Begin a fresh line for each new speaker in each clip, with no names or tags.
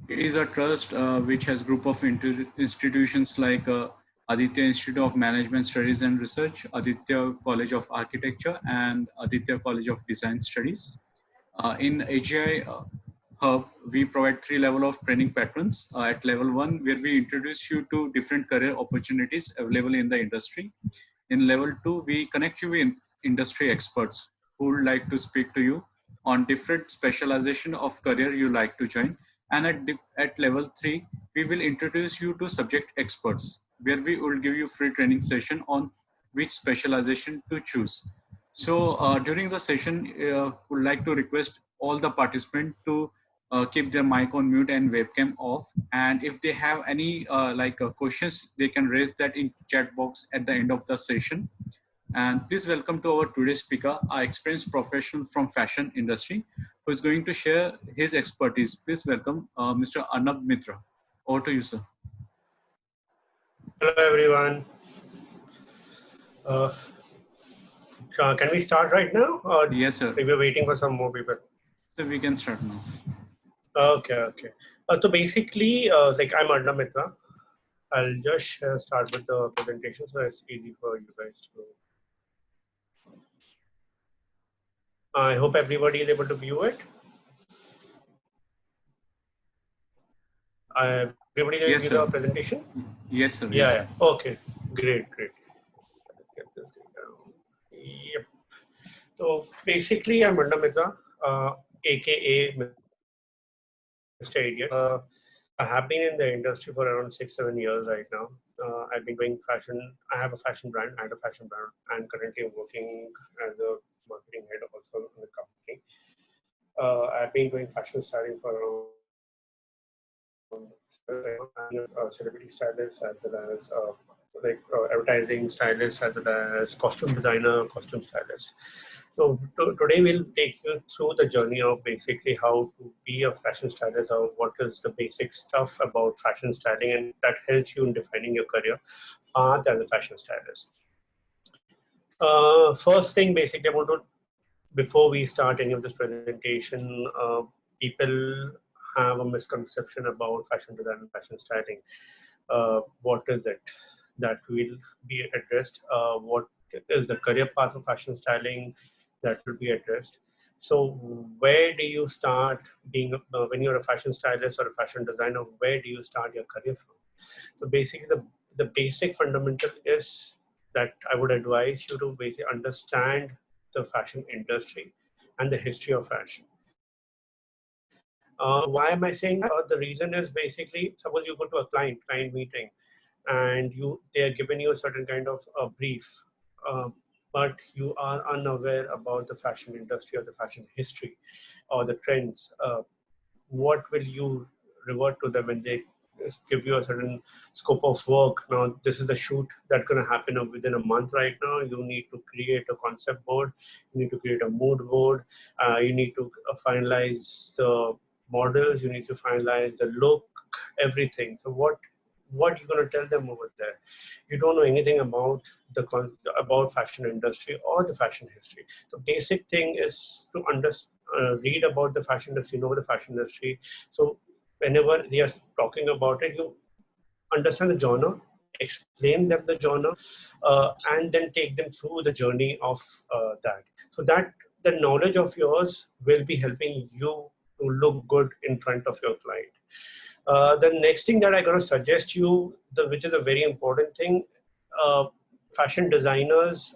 It is a trust which has group of institutions like Aditya Institute of Management Studies and Research, Aditya College of Architecture, and Aditya College of Design Studies. In AGI Hub, we provide three level of training patterns. At level one, where we introduce you to different career opportunities available in the industry. In level two, we connect you with industry experts who would like to speak to you on different specialization of career you like to join. And at level three, we will introduce you to subject experts, where we will give you free training session on which specialization to choose. So during the session, would like to request all the participants to keep their mic on mute and webcam off. And if they have any questions, they can raise that in chat box at the end of the session. And please welcome to our today's speaker, our experienced professional from fashion industry, who is going to share his expertise. Please welcome Mr. Arrnavb Mitra. Over to you, sir.
Hello, everyone. Can we start right now? Or
yes, sir.
We're waiting for some more people.
So we can start now.
Okay. So basically, I'm Arrnavb Mitra. I'll just start with the presentation so it's easy for you guys to. I hope everybody is able to view it. Everybody is able to view the presentation?
Yes, sir.
Yeah. Okay. Great. Get this thing down. Yep. So basically, I'm Arrnavb Mitra, aka Mr. Idiot. I have been in the industry for around 6-7 years right now. I've been doing fashion. I have a fashion brand. I had a fashion brand, and currently I'm working as a marketing head also in the company. I've been doing fashion styling for around celebrity stylist as well as advertising stylist as well as costume designer, costume stylist. So today we'll take you through the journey of basically how to be a fashion stylist, or what is the basic stuff about fashion styling, and that helps you in defining your career path as a fashion stylist. First thing, basically, before we start any of this presentation, people have a misconception about fashion design and fashion styling. What is it that will be addressed? What is the career path of fashion styling? That will be addressed. So where do you start being, when you're a fashion stylist or a fashion designer, where do you start your career from? So basically the basic fundamental is that I would advise you to basically understand the fashion industry and the history of fashion. Why am I saying that? The reason is basically, suppose you go to a client meeting and they are giving you a certain kind of a brief, but you are unaware about the fashion industry or the fashion history or the trends. What will you revert to them when they give you a certain scope of work? Now, this is the shoot that's going to happen within a month right now. You need to create a concept board. You need to create a mood board. You need to finalize the models. You need to finalize the look, everything. So what are you going to tell them over there? You don't know anything about about fashion industry or the fashion history. The basic thing is to read about the fashion industry, know the fashion industry. So whenever they are talking about it, you understand the genre, explain them the genre, and then take them through the journey of that. So that the knowledge of yours will be helping you to look good in front of your client. The next thing that I'm going to suggest you, which is a very important thing, fashion designers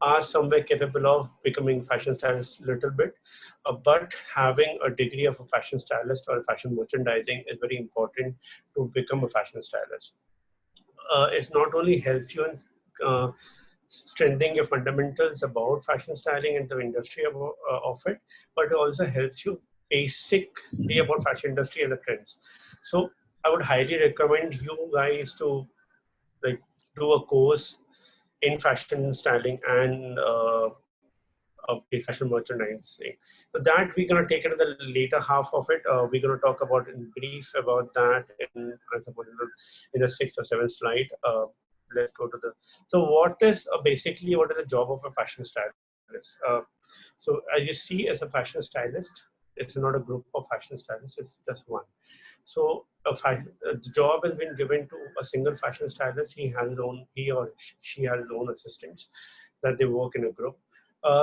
are somewhere capable of becoming fashion stylists a little bit, but having a degree of a fashion stylist or fashion merchandising is very important to become a fashion stylist. It not only helps you in strengthening your fundamentals about fashion styling and the industry of it, but it also helps you basically about fashion industry and the trends. So I would highly recommend you guys to do a course in fashion styling and fashion merchandising. So that we're going to take it in the later half of it. We're going to talk about in brief about that in the 6th or 7th slide. Let's go to the. So what is basically what is the job of a fashion stylist? So as you see, as a fashion stylist, it's not a group of fashion stylists, it's just one. So the job has been given to a single fashion stylist. He or she has his own assistants that they work in a group.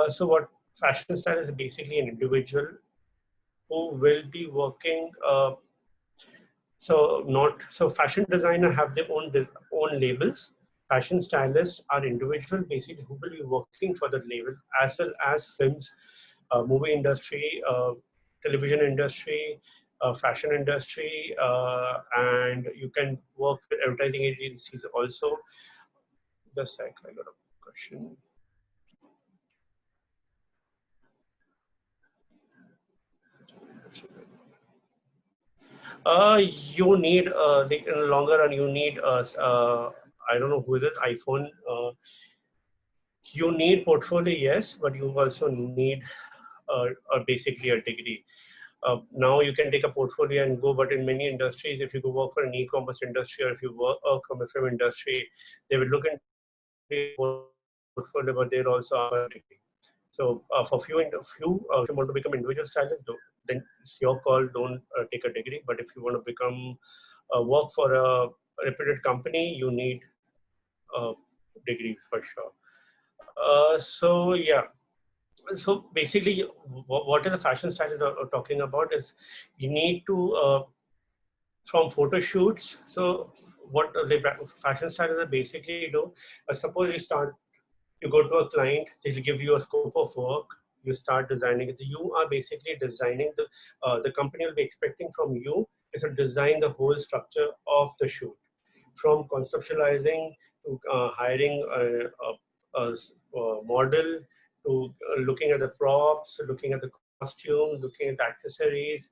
So what fashion stylist is basically an individual who will be working. So fashion designer have their own labels. Fashion stylists are individual basically who will be working for the label, as well as films, movie industry, television industry, fashion industry, and you can work with advertising agencies also. Just a sec, I got a question. You need in the longer run, you need I don't know who is it, iPhone. You need portfolio, yes, but you also need basically a degree. Now you can take a portfolio and go, but in many industries, if you go work for an e-commerce industry or if you work from a film industry, they will look into your portfolio, but they'll also ask for a degree. So for few, if you want to become individual stylist, then it's your call. Don't take a degree. But if you want to become work for a reputed company, you need a degree for sure. So yeah, so basically what is the fashion stylist are talking about is you need to from photo shoots. So what the fashion stylists basically do, suppose you go to a client, they'll give you a scope of work, you start designing it. You are basically designing the company will be expecting from you is to design the whole structure of the shoot, from conceptualizing to hiring a model, to looking at the props, looking at the costumes, looking at the accessories.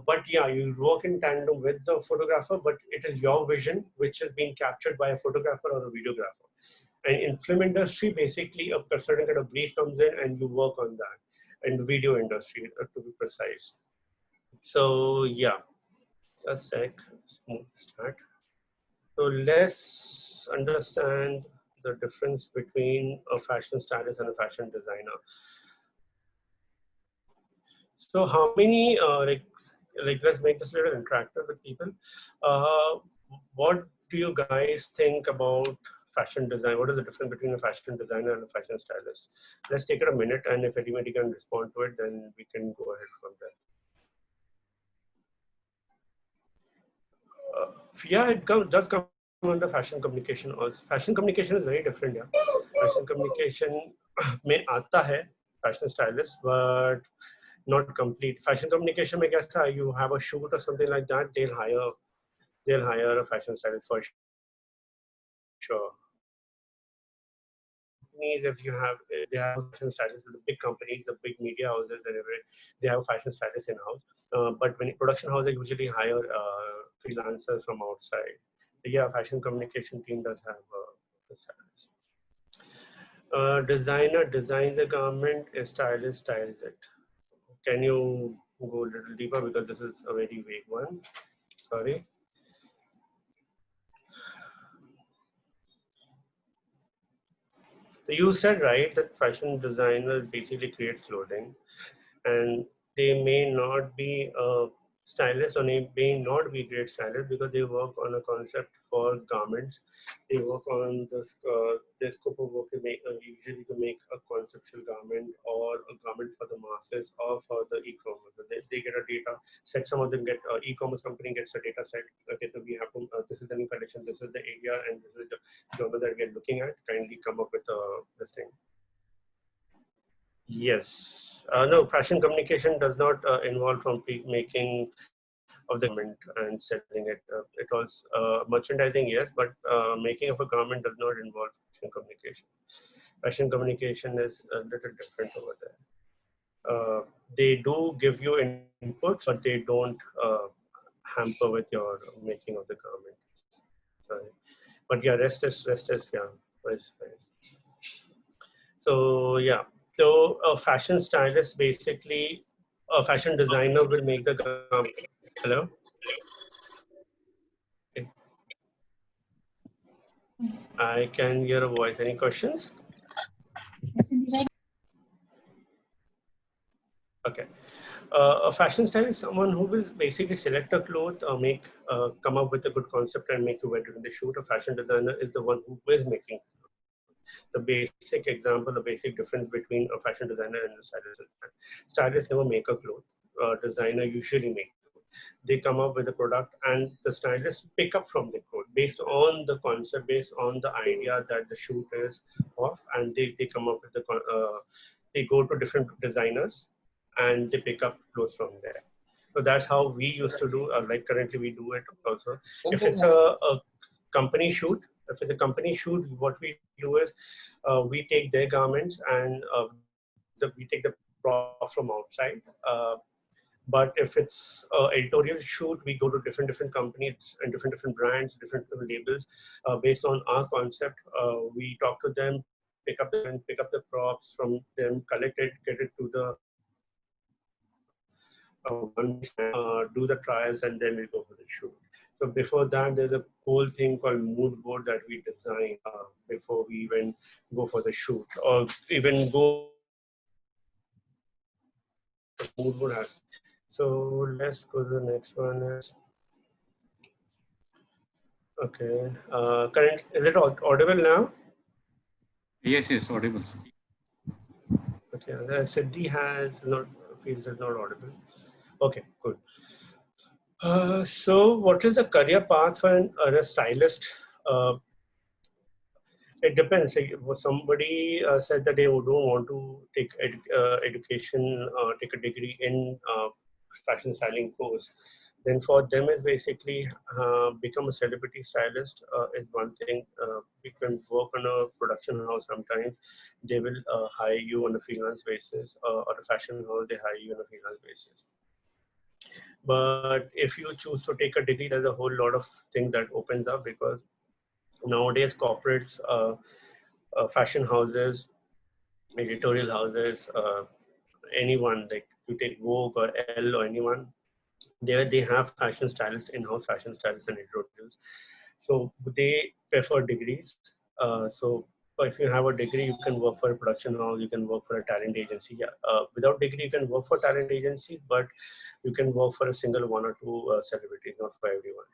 But yeah, you work in tandem with the photographer, but it is your vision which is being captured by a photographer or a videographer. And in film industry, basically a certain kind of brief comes in and you work on that. And video industry, to be precise. So yeah, a sec, smooth start. So let's understand the difference between a fashion stylist and a fashion designer. So how many like let's make this a little interactive with people. Uh, what do you guys think about fashion design? What is the difference between a fashion designer and a fashion stylist? Let's take it a minute, and if anybody can respond to it, then we can go ahead from there. Yeah, does come under fashion communication also. Fashion communication is very different. Yeah, fashion communication में आता है fashion stylist, but not complete. Fashion communication में कैसा you have a shoot or something like that, they'll hire a fashion stylist for sure. If you have they have fashion stylists, the big companies, the big media houses, and everything, they have fashion stylists in house. But when production houses usually hire freelancers from outside. Yeah, fashion communication team does have a stylist. Designer designs a garment, a stylist styles it. Can you go a little deeper, because this is a very vague one? Sorry. So you said right that fashion designers basically create clothing, and they may not be stylists, or they may not be great stylists because they work on a concept for garments. They work on this their scope of work is usually to make a conceptual garment or a garment for the masses or for the e-commerce. They get a data set. Some of them get e-commerce company gets a data set. Okay, so we have to this is the new collection, this is the area, and this is the genre that we are looking at. Kindly come up with this thing. Yes. No, fashion communication does not involve from making of the garment and selling it. It was merchandising, yes, but making of a garment does not involve fashion communication. Fashion communication is a little different over there. They do give you inputs, but they don't hamper with your making of the garment. Sorry. But yeah, rest is yeah. Fine. So yeah, so a fashion stylist basically, a fashion designer will make the garment. Hello. Okay. I can hear a voice. Any questions? Okay. A fashion stylist is someone who will basically select a cloth, come up with a good concept and make you wear it in the shoot. A fashion designer is the one who is making the basic example, the basic difference between a fashion designer and a stylist is that stylists never make a cloth. Designer usually make the cloth. They come up with a product and the stylists pick up from the cloth based on the concept, based on the idea that the shoot is of, and they come up with they go to different designers and they pick up clothes from there. So that's how we used to do, like currently we do it also. If it's a company shoot, if it's a company shoot, what we do is we take their garments and we take the prop from outside. But if it's editorial shoot, we go to different companies and different brands, different labels, based on our concept. We talk to them, pick up the garment, pick up the props from them, collect it, get it to the one do the trials, and then we go for the shoot. So before that, there's a whole thing called mood board that we design before we even go for the shoot or even go for the shoot. Mood board has. So let's go to the next one. Is okay. Current is it audible now?
Yes, yes, audible, sir.
Okay. Siddhi has not feels it's not audible. Okay, good. So what is the career path for a stylist? Uh, It depends. Somebody said that they don't want to take education, take a degree in fashion styling course. Then for them is basically become a celebrity stylist is one thing. We can work on a production house sometimes. They will hire you on a freelance basis, or a fashion house they hire you on a freelance basis. But if you choose to take a degree, there's a whole lot of things that opens up because nowadays corporates, fashion houses, editorial houses, anyone like you take Vogue or Elle or anyone, they have fashion stylists, in-house fashion stylists and editorials. So they prefer degrees. So if you have a degree, you can work for a production house, you can work for a talent agency. Yeah, without degree, you can work for talent agencies, but you can work for a single one or two celebrities, not for everyone.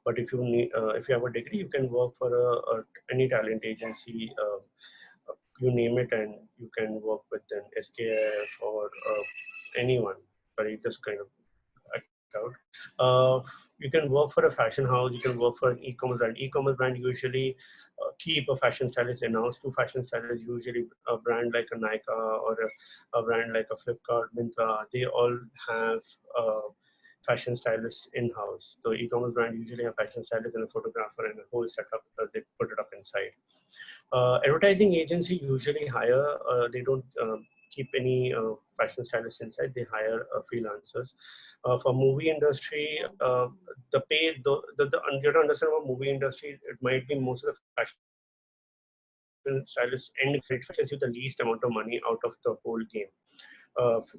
But if you have a degree, you can work for any talent agency. You name it, and you can work with an SKF or anyone. Sorry, just kind of act out. You can work for a fashion house. You can work for an e-commerce brand. E-commerce brand usually keep a fashion stylist in-house. Two fashion stylists, usually a brand like a Nike or a brand like a Flipkart, Myntra. They all have fashion stylists in-house. So e-commerce brand usually have fashion stylist and a photographer and a whole setup. They put it up inside. Advertising agency usually hire, they don't keep any fashion stylists inside, they hire freelancers. For movie industry, the pay, you have to understand about movie industry, it might be most of the fashion stylists end career, it fetches you the least amount of money out of the whole game.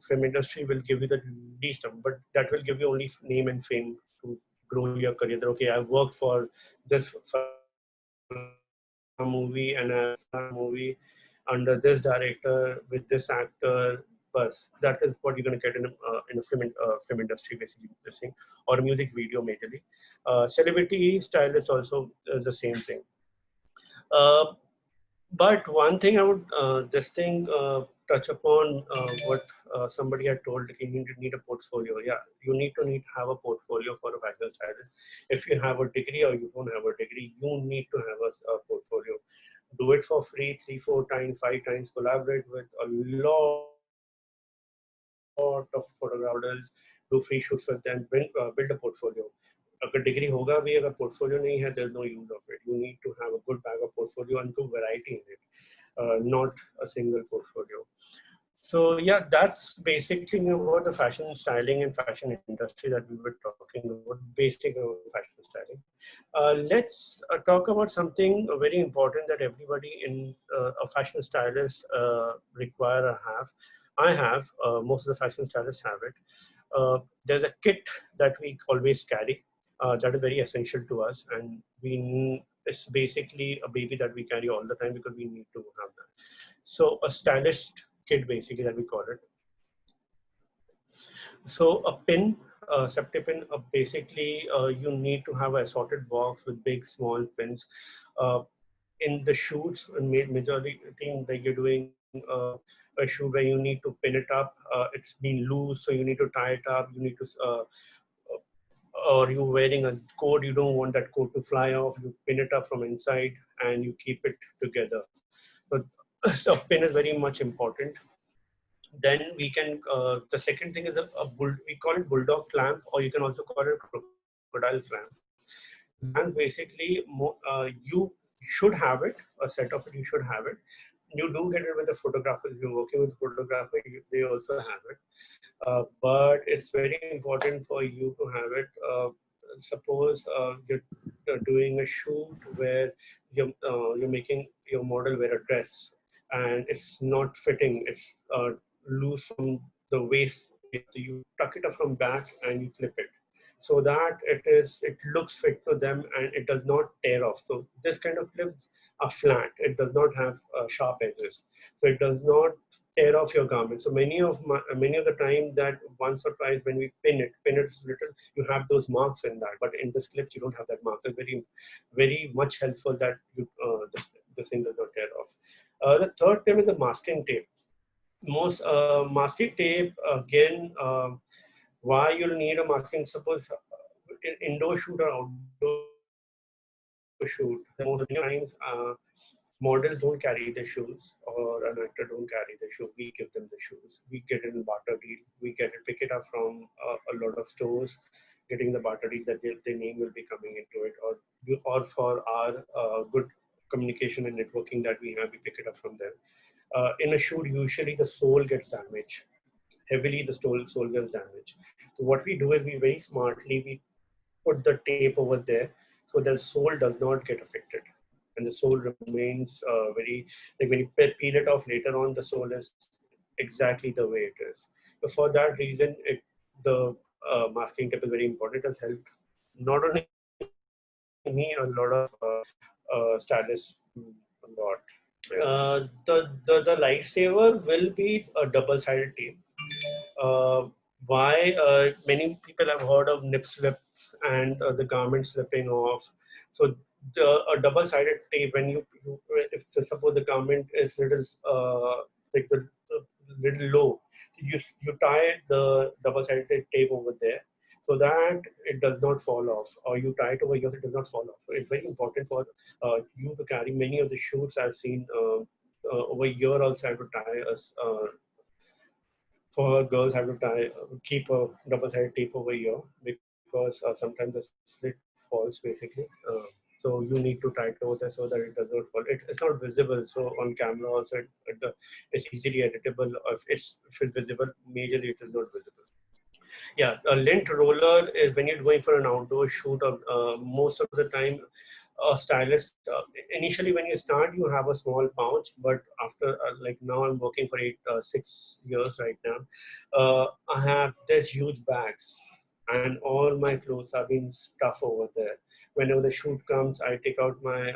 Film industry will give you the least, but that will give you only name and fame to grow your career. That okay, I worked for this Farhan movie and I have done this Farhan movie under this director with this actor. But that is what you're going to get in a film industry, basically this thing, or a music video majorly. Celebrity stylist also is the same thing. Uh, but one thing I would this thing touch upon what somebody had told, like, you need a portfolio. Yeah, you need to have a portfolio for a fashion stylist. If you have a degree or you don't have a degree, you need to have a portfolio. Do it for free, 3, 4 times, 5 times. Collaborate with a lot of photographers, do free shoots with them. Build a portfolio. अगर degree होगा भी अगर portfolio नहीं है there's no use of it. You need to have a good bag of portfolio and to variety in it, not a single portfolio. So yeah, that's basically about the fashion styling and fashion industry that we were talking about, basic of fashion styling. Let's talk about something very important that everybody in a fashion stylist require or have. I have, most of the fashion stylists have it. There's a kit that we always carry that is very essential to us, and it's basically a baby that we carry all the time because we need to have that. So a stylist kit basically that we call it. So a pin, safety pin, basically you need to have a assorted box with big, small pins. Uh, in the shoots, and majority that you're doing a shoot where you need to pin it up, it's been loose, so you need to tie it up. You need to, or you're wearing a coat, you don't want that coat to fly off. You pin it up from inside and you keep it together. So, so a pin is very much important. Then we can, the second thing is a we call it bulldog clamp, or you can also call it crocodile clamp. These clamps basically, you should have it, a set of it, you should have it. You do get it with the photographers. If you're working with photographer, they also have it. But it's very important for you to have it. Suppose you're doing a shoot where you're making your model wear a dress and it's not fitting. It's loose from the waist. So you tuck it up from back and you clip it so that it looks fit to them and it does not tear off. So this kind of clips are flat. It does not have sharp edges. So it does not tear off your garment. So many of the time that once or twice when we pin it little, you have those marks in that. But in this clips, you don't have that mark. So it's very much helpful that this thing does not tear off. The third thing is the masking tape. Most masking tape again. Why you'll need a masking? Suppose indoor shoot or outdoor shoot. Most of the times, models don't carry the shoes, or an actor don't carry the shoe. We give them the shoes. We get it in barter deal. We pick it up from a lot of stores, getting the barter deal that their name will be coming into it, or for our good communication and networking that we have, we pick it up from them. In a shoot, usually the sole gets damaged heavily. The sole gets damaged. So what we do is we very smartly we put the tape over there so the sole does not get affected, and the sole remains very, like when you peel it off later on, the sole is exactly the way it is. So for that reason, the masking tape is very important. It has helped not only me, a lot of stylists a lot. The lifesaver will be a double-sided tape. Uh, why many people have heard of nip slips and the garment slipping off. So a double-sided tape, when if suppose the garment is little like the little low, you tie the double-sided tape over there so that it does not fall off, or you tie it over here so it does not fall off. So it's very important for you to carry. Many of the shoots I've seen over here also have to tie us. For girls have to keep a double-sided tape over here because sometimes the slit falls basically. So you need to tie it over there so that it does not fall. It's not visible. So on camera also it's easily editable. If it's visible, majorly it is not visible. Yeah, a lint roller is when you're going for an outdoor shoot. Most of the time, a stylist initially when you start, you have a small pouch, but after like now I'm working for 6 years right now. I have these huge bags, and all my clothes have been stuff over there. Whenever the shoot comes, I take out my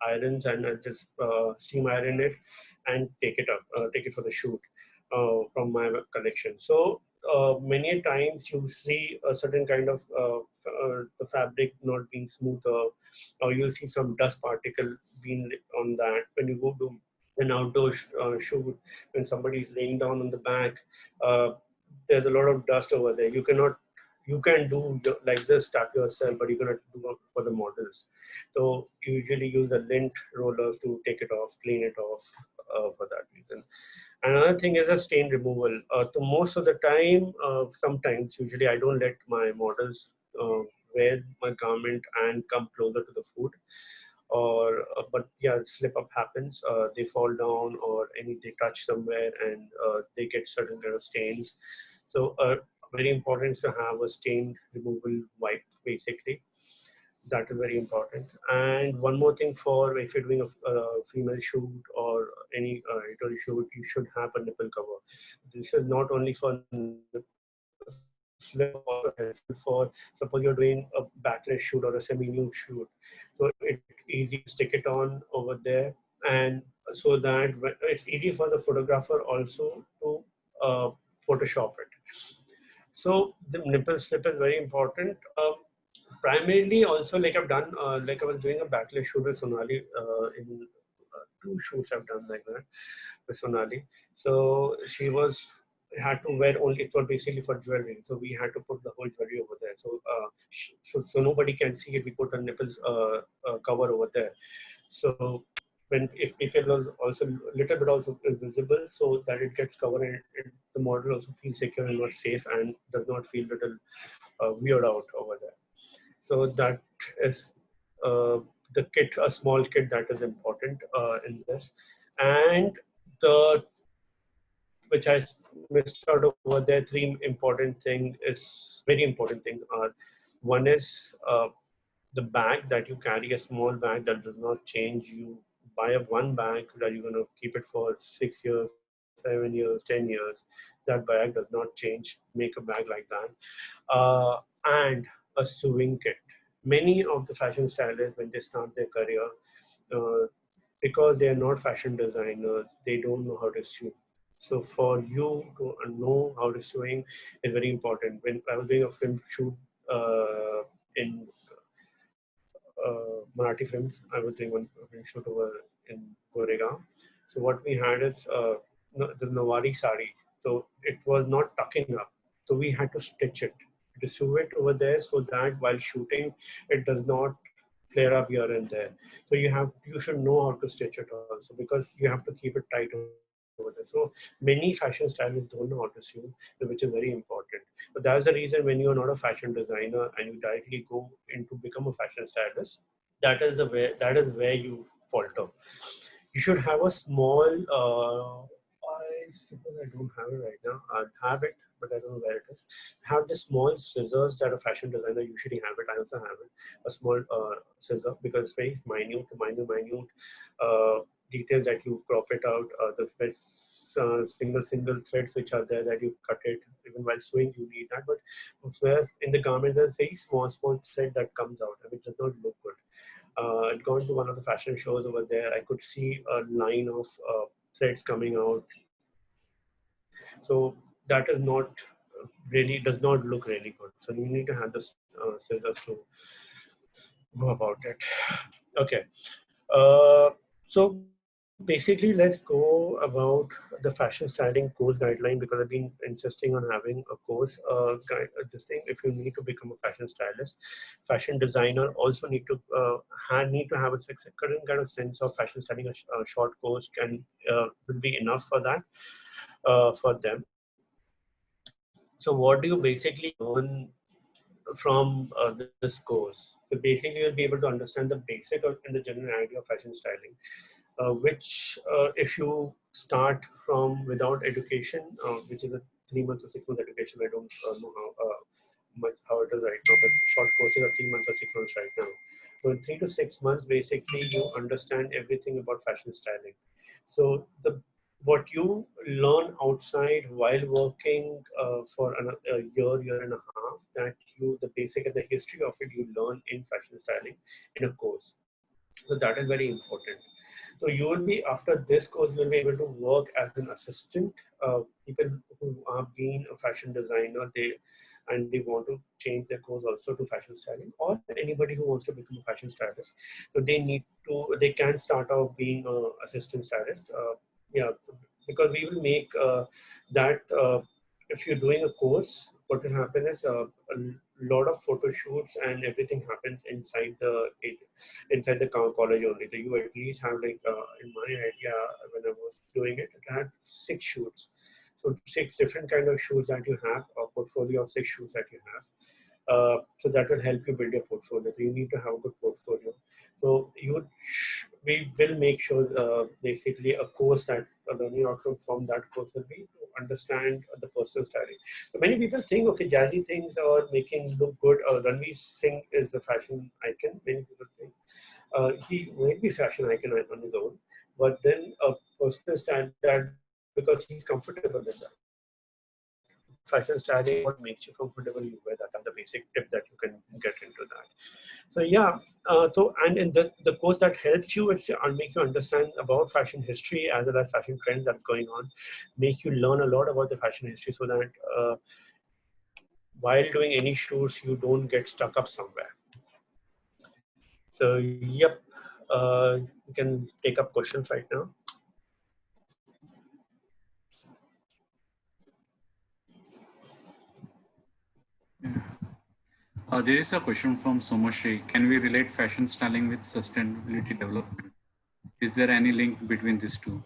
irons and I just steam iron it and take it for the shoot from my collection. So many times you see a certain kind of the fabric not being smoother, or you'll see some dust particle being on that. When you go to an outdoor shoot, when somebody is laying down on the back, uh, there's a lot of dust over there. You can do like this, tap yourself, but you're gonna do it for the models. So you usually use the lint rollers to take it off, clean it off for that reason. Another thing is a stain removal. So most of the time, sometimes, usually I don't let my models wear my garment and come closer to the food. Or, but yeah, slip up happens. They fall down or they touch somewhere and they get certain kind of stains. So very important is to have a stain removal wipe basically. That is very important. And one more thing, for if you're doing a female shoot or any editorial shoot, you should have a nipple cover. This is not only for slip, also helpful for suppose you're doing a backless shoot or a semi-nude shoot. So it's easy to stick it on over there, and so that it's easy for the photographer also to Photoshop it. So the nipple slip is very important. Primarily, also like I've done, like I was doing a backlash shoot with Sonali in two shoots I've done like that with Sonali. So she was had to wear only, it was basically for jewelry. So we had to put the whole jewelry over there. So so nobody can see it. We put a nipples cover over there. So when if people was also little bit also visible, so that it gets covered and the model also feels secure and not safe and does not feel little weird out over there. So that is the kit, a small kit that is important in this. And the which I missed out over there, three important thing is very important things are, one is the bag that you carry, a small bag that does not change. You buy a one bag that you're going to keep it for 6 years, 7 years, 10 years. That bag does not change. Make a bag like that. And a sewing kit. Many of the fashion stylists, when they start their career, uh, because they are not fashion designers, they don't know how to sew. So for you to know how to sewing is very important. When I was doing a film shoot in Marathi films. I was doing one shoot over in Goregaon. So what we had is the Nawari sari. So it was not tucking up. So we had to stitch it, to sew it over there so that while shooting, it does not flare up here and there. So you should know how to stitch it also, because you have to keep it tight over there. So many fashion stylists don't know how to sew, which is very important. But that's the reason when you're not a fashion designer and you directly go into become a fashion stylist, that is where you falter. You should have a small. I suppose I don't have it right now. I have it, but I don't know where it is. Have the small scissors that a fashion designer usually have it. I also have it. A small scissor, because it's very minute details that you crop it out. Single threads which are there that you cut it. Even while sewing, you need that. But whereas in the garment, there's very small thread that comes out, and it does not look good. I'd gone to one of the fashion shows over there. I could see a line of threads coming out. So that is not really, does not look really good. So you need to have the scissors to go about it. Okay. So basically, let's go about the fashion styling course guideline, because I've been insisting on having a course this thing. If you need to become a fashion stylist, fashion designer also need to have a certain kind of sense of fashion styling. A short course will be enough for that for them. So what do you basically learn from this course? So basically, you'll be able to understand the basic and the general idea of fashion styling, which if you start from without education, which is a 3 months or 6 months education, I don't know how it is right now, but short courses are 3 months or 6 months right now. So in 3 to 6 months, basically you understand everything about fashion styling. So the what you learn outside while working for a year and a half, that the basic and the history of it you learn in fashion styling in a course. So that is very important. So you will be, after this course, you will be able to work as an assistant. People who are being a fashion designer, they want to change their course also to fashion styling, or anybody who wants to become a fashion stylist. So they can start out being a assistant stylist. Yeah, because we will make that. If you're doing a course, what will happen is a lot of photo shoots and everything happens inside the college only. So you at least have like in my idea when I was doing it, it had 6 shoots. So 6 different kind of shoots that you have, a portfolio of 6 shoots that you have. So that will help you build your portfolio. So you need to have a good portfolio. So we will make sure basically a course that a learning outcome from that course will be to understand the personal styling. So many people think, okay, jazzy things or making look good. Ranveer Singh is a fashion icon. Many people think he might be fashion icon on his own, but then a personal style that because he's comfortable in that. fashion styling, what makes you comfortable, you wear that. That's the basic tip that you can get into that. So yeah, and in the course that helps you, it's make you understand about fashion history as well as fashion trends that's going on, make you learn a lot about the fashion history so that while doing any shoots, you don't get stuck up somewhere. So yep, you can take up questions right now.
There is a question from Somoshi. Can we relate fashion styling with sustainability development? Is there any link between these two?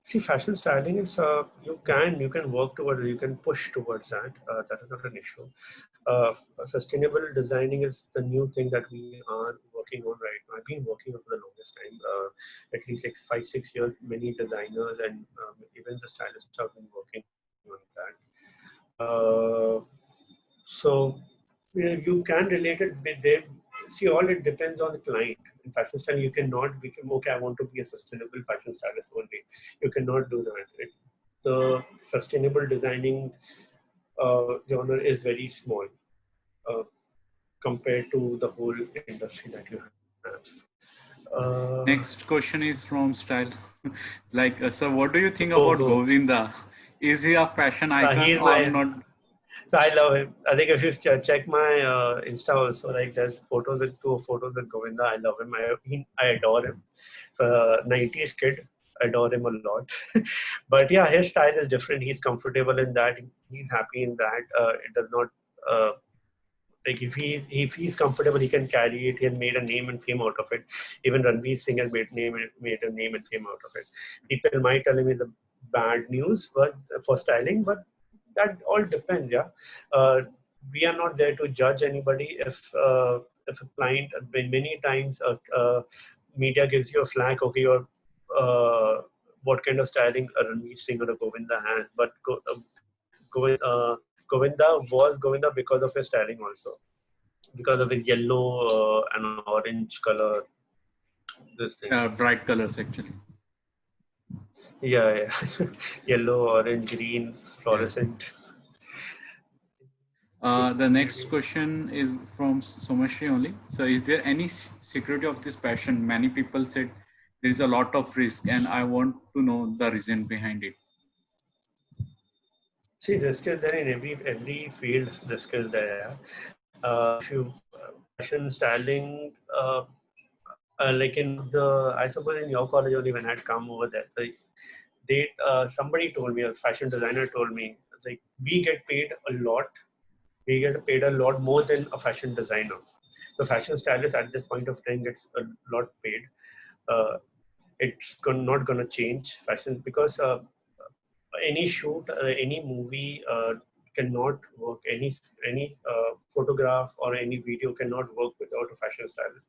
See, fashion styling is you can work towards, you can push towards that. That is not an issue. Sustainable designing is the new thing that we are working on right now. I've been working on for the longest time, at least like 5, 6 years. Many designers and even the stylists have been working on that. So you can relate it with them. See, all it depends on the client. In fashion styling, you cannot become okay. I want to be a sustainable fashion stylist only. You cannot do that. The sustainable designing genre is very small uh, compared to the whole industry that you have.
Next question is from Style. Like, sir, what do you think
Go,
about
go.
Govinda? Is he a fashion
He
icon
is
or
my.
not?
So I love him. I think if you check my Insta also, like there's two photos with Govinda. I love him. I adore him. 90s kid, adore him a lot. But yeah, his style is different. He's comfortable in that. He's happy in that. It does not uh, like if he's comfortable, he can carry it. He has made a name and fame out of it. Even Ranveer Singh has made a name and fame out of it. People might tell him it's a bad news, but for styling, but that all depends. Yeah, uh, we are not there to judge anybody. If a client, many times, media gives you a flag. Okay, you're what kind of styling a Ranveer Singh or a Govinda has, but Govinda was Govinda because of his styling also, because of his yellow and orange color. This thing,
Bright colors, actually.
yeah, yeah. Yellow, orange, green,
Yeah.
fluorescent.
The next question is from Somashi only. So, is there any security of this passion? Many people said there is a lot of risk, and I want to know the reason behind it.
See, risk is there in every field. Risk is there. If you fashion styling, like in the, I suppose in your college only when I had come over there, somebody told me, a fashion designer told me, like we get paid a lot. We get paid a lot more than a fashion designer. The fashion stylist at this point of time gets a lot paid. Uh, it's not going to change fashion because any shoot, any movie cannot work. Any photograph or any video cannot work without a fashion stylist.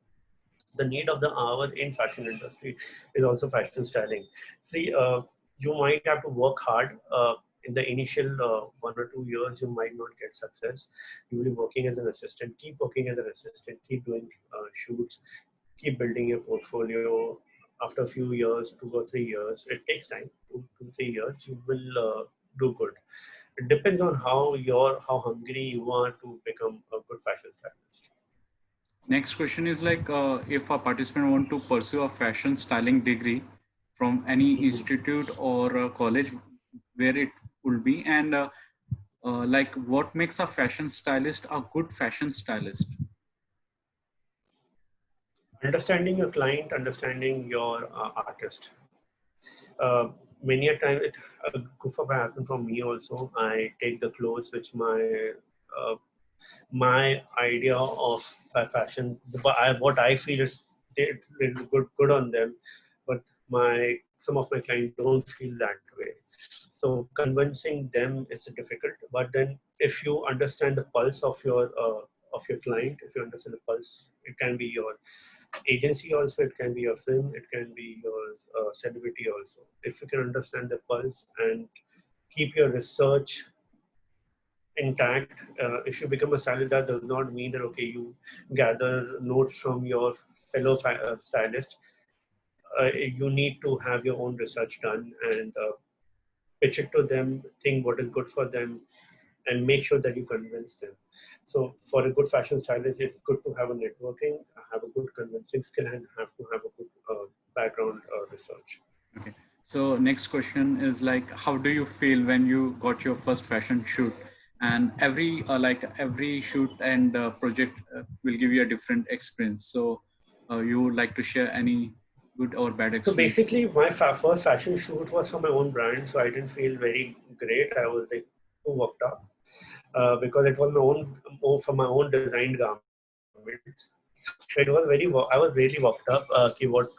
The need of the hour in fashion industry is also fashion styling. See, you might have to work hard. In the initial 1 or 2 years, you might not get success. You will be working as an assistant. Keep working as an assistant. Keep doing shoots. Keep building your portfolio. After a few years, 2 or 3 years, it takes time. 2 to 3 years, you will do good. It depends on how hungry you are to become a good fashion stylist.
Next question is like, if a participant want to pursue a fashion styling degree from any
Mhm.
institute or college, where it will be, and like what makes a fashion stylist a good fashion stylist?
Understanding your client, understanding your artist. Uh, Many a time, it goof up happen from me also. I take the clothes which uh, my idea of fashion, what I feel is good on them, but my some of my clients don't feel that way. So convincing them is difficult. But then, if you understand the pulse of your client, if you understand the pulse, it can be your agency also, it can be your film, it can be your celebrity also. If you can understand the pulse and keep your research intact, if you become a stylist, that does not mean that okay, you gather notes from your fellow stylist. You need to have your own research done, and pitch it to them, think what is good for them, and make sure that you convince them. So for a good fashion stylist, it's good to have a networking, have a good convincing skill, and have to have a good background research.
Okay. So next question is like, how do you feel when you got your first fashion shoot? And every shoot and project will give you a different experience. So you would like to share any good or bad
So
experience?
basically, my first fashion shoot was for my own brand, so I didn't feel very great. I was like too worked up because it was my own for my own designed garments. So it was very. I was really worked up.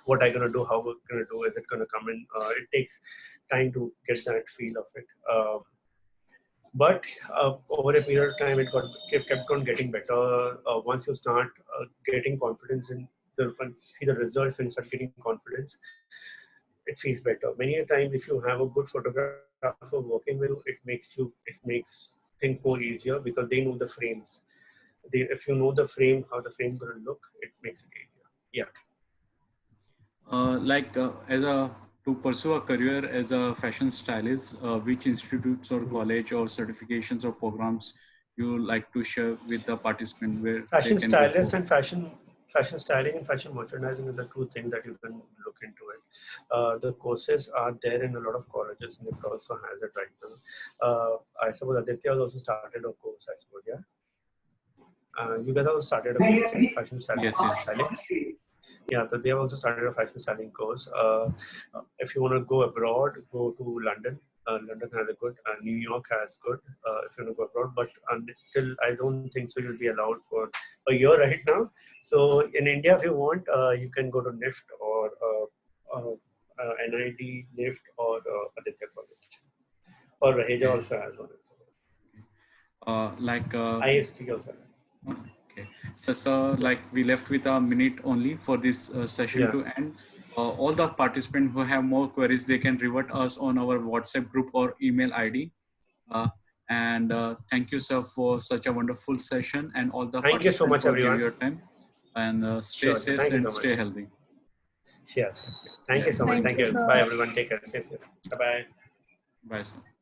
What I gonna do? How we gonna do? Is it gonna come in? It takes time to get that feel of it. But over a period of time, it kept on getting better. Once you start getting confidence in see the results and start getting confidence, it feels better. Many a times, if you have a good photographer working with you, it makes things more easier because they know the frames. If you know the frame, how the frame gonna look, it makes it easier. Yeah.
As a to pursue a career as a fashion stylist, which institutes or
Mhm.
college or certifications or programs you like to share with the participant where they
Fashion
can go
stylist
for?
and fashion styling and fashion merchandising are the two things that you can look into it. The courses are there in a lot of colleges. NIFT also has it right now. I suppose Aditya has also started a course. I suppose, yeah. You guys also started a course, right? Fashion
Yes, yes.
styling. Yeah, so they have also started a fashion styling course. If you want to go abroad, go to London. London has a good. New York has good. If you want to go abroad, but until I don't think so, you'll be allowed for a year right now. So in India, if you want, you can go to NIFT or NID, NIFT or Aditya College, or Raheja
Okay.
also has one.
Uh, like uh,
IST also has.
Okay. So, like we left with a minute only for this session
Yeah.
to end. All the participants who have more queries, they can revert us on our WhatsApp group or email ID. Uh, and thank you, sir, for such a wonderful session and all the
Thank you so
participants
much,
for giving your
everyone.
time. And stay
Sure.
safe
Thank you
and
so
stay
much.
healthy.
Yes. Thank
Yeah.
you so much.
Thank
Thank
Thank
you.
you,
you. Bye,
sir.
everyone. Take care. Stay safe. Bye bye.
Bye, sir.